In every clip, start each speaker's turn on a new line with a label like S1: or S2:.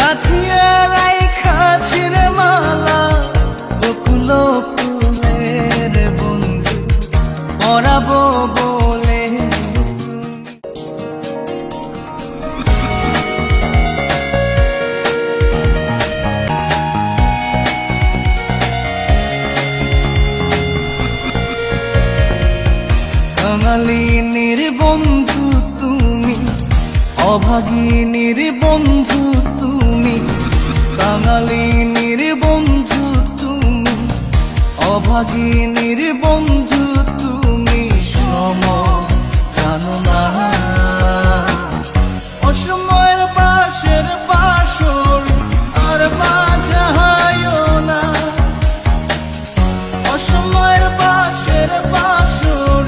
S1: গাথিয়া রাইখাছির মালা বকুল ফুলের বন্ধু পরাবো বলে কাঙালিনীর বন্ধু তুমি, অভাগিনীর বন্ধু তুমি, কাঙালিনীর বন্ধু তুমি, অভাগিনীর বন্ধু তুমি, সম জানো না। অসময়ের বাঁশের বাঁশর আর বাজায়ও না, অসময়ের বাঁশের বাঁশর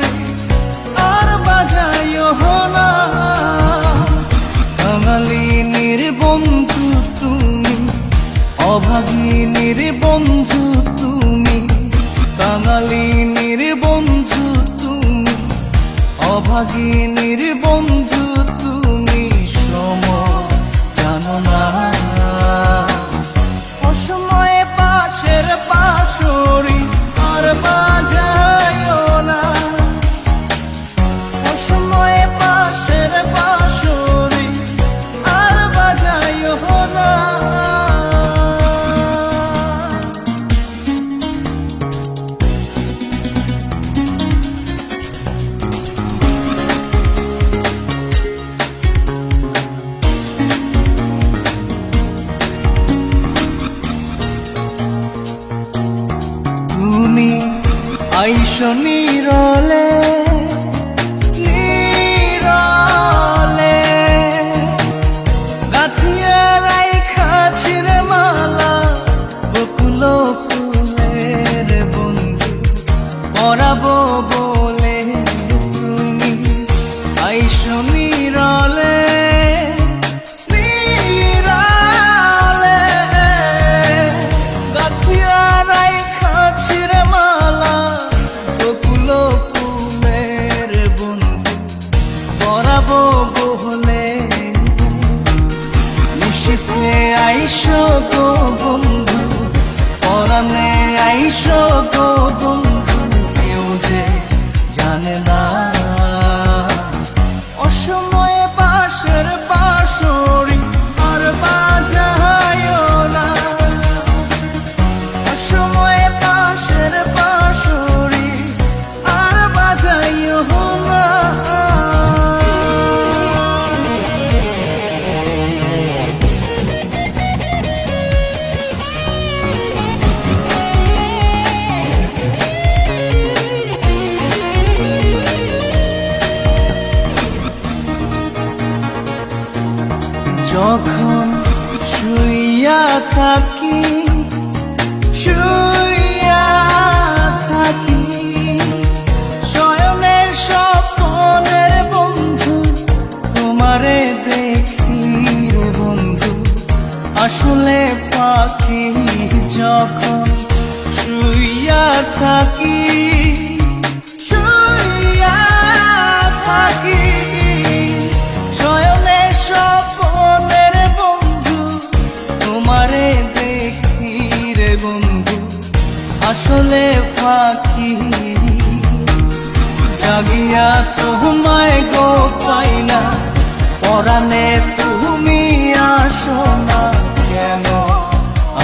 S1: আর বাজায়ও না। কাঙালিনীর বন্ধু তুমি, অভাগিনীর বন্ধু তুমি, কাঙালিনীর বন্ধু তুমি, অভাগিনীর বন্ধু তুমি, সম জানো না। অসময়ে পাশের বাঁশরি আর বাজায়ও না, অসময়ে পাশের বাঁশরি আর বাজায়ও না। তুমি আইসো নীরলে নীরলে, গাথিয়া রাইখাছির মালা বকুল ফুলের বন্ধু পরাবো বলে তুমি আইসো নীরলে নীরলে, গাথিয়া রাইখাছির মালা বকুল ফুলের বন্ধু পরাবো বলে। নিশীথে আইসো গো বন্ধু, পরাণে আইসো গো বন্ধু, কেউ যে জানে না। অসময়ে বাঁশের বাঁশরি আর বাজায়ও না, অসময়ে বাঁশের বাঁশরি আর বাজায়ও না। যখন শুইয়া থাকি শুইয়া থাকি, শয়নের স্বপ্নের বন্ধু তোমারে দেখি রে বন্ধু, আসলে পাখি। যখন শুইয়া থাকি শুইয়া থাকি, শয়নের স্বপ্নের বন্ধু তোমারে দেখি রে বন্ধু, আসলে ফাঁকি। জাগিয়া তোমায় গো পাই না, পরাণে তুমি আসো না, কেন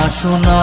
S1: আসো না।